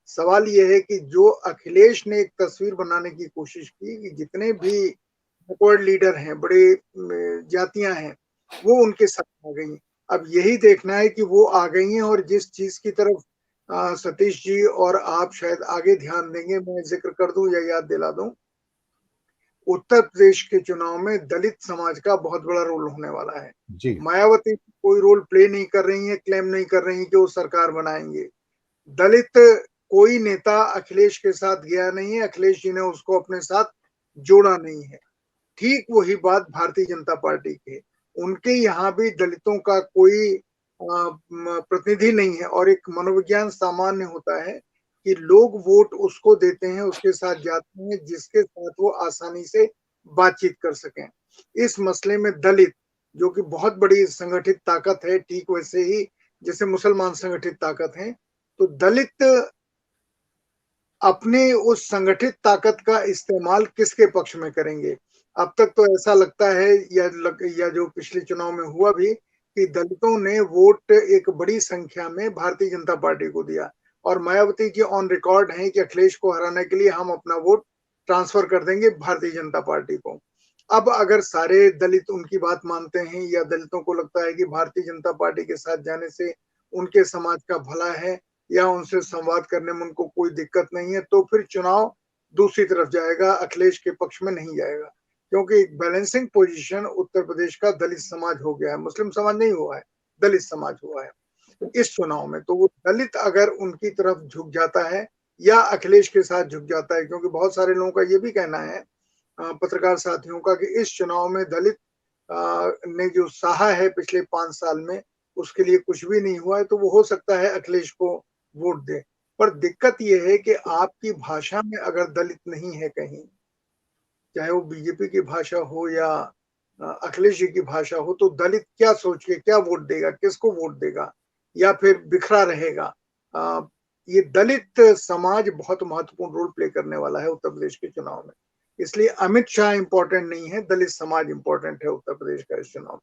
सवाल ये है कि जो अखिलेश ने एक तस्वीर बनाने की कोशिश की कि जितने भी बैकवर्ड लीडर हैं, बड़े जातियां हैं, वो उनके साथ आ गई। अब यही देखना है कि वो आ गई हैं, और जिस चीज की तरफ सतीश जी और आप शायद आगे ध्यान देंगे, मैं जिक्र कर दूं या याद दिला दूं, उत्तर प्रदेश के चुनाव में दलित समाज का बहुत बड़ा रोल होने वाला है। जी। मायावती कोई रोल प्ले नहीं कर रही है, क्लेम नहीं कर रही है कि वो सरकार बनाएंगे। दलित कोई नेता अखिलेश के साथ गया नहीं है, अखिलेश जी ने उसको अपने साथ जोड़ा नहीं है। ठीक वही बात भारतीय जनता पार्टी की, उनके यहाँ भी दलितों का कोई प्रतिनिधि नहीं है, और एक मनोविज्ञान सामान्य होता है कि लोग वोट उसको देते हैं, उसके साथ जाते हैं जिसके साथ वो आसानी से बातचीत कर सकें। इस मसले में दलित, जो कि बहुत बड़ी संगठित ताकत है, ठीक वैसे ही जैसे मुसलमान संगठित ताकत है, तो दलित अपने उस संगठित ताकत का इस्तेमाल किसके पक्ष में करेंगे? अब तक तो ऐसा लगता है, या जो पिछले चुनाव में हुआ भी, कि दलितों ने वोट एक बड़ी संख्या में भारतीय जनता पार्टी को दिया, और मायावती जी ऑन रिकॉर्ड हैं कि अखिलेश को हराने के लिए हम अपना वोट ट्रांसफर कर देंगे भारतीय जनता पार्टी को। अब अगर सारे दलित उनकी बात मानते हैं, या दलितों को लगता है कि भारतीय जनता पार्टी के साथ जाने से उनके समाज का भला है, या उनसे संवाद करने में उनको कोई दिक्कत नहीं है, तो फिर चुनाव दूसरी तरफ जाएगा, अखिलेश के पक्ष में नहीं जाएगा। क्योंकि एक बैलेंसिंग पोजीशन उत्तर प्रदेश का दलित समाज हो गया है, मुस्लिम समाज नहीं हुआ है, दलित समाज हुआ है इस चुनाव में। तो वो दलित अगर उनकी तरफ झुक जाता है, या अखिलेश के साथ झुक जाता है, क्योंकि बहुत सारे लोगों का ये भी कहना है, पत्रकार साथियों का, कि इस चुनाव में दलित ने जो सहा है पिछले 5 साल में, उसके लिए कुछ भी नहीं हुआ है, तो वो हो सकता है अखिलेश को वोट दे। पर दिक्कत यह है कि आपकी भाषा में अगर दलित नहीं है कहीं, चाहे वो बीजेपी की भाषा हो या अखिलेश जी की भाषा हो, तो दलित क्या सोच के क्या वोट देगा, किसको वोट देगा, या फिर बिखरा रहेगा। ये दलित समाज बहुत महत्वपूर्ण रोल प्ले करने वाला है उत्तर प्रदेश के चुनाव में। इसलिए अमित शाह इंपॉर्टेंट नहीं है, दलित समाज इंपॉर्टेंट है उत्तर प्रदेश का इस चुनाव में।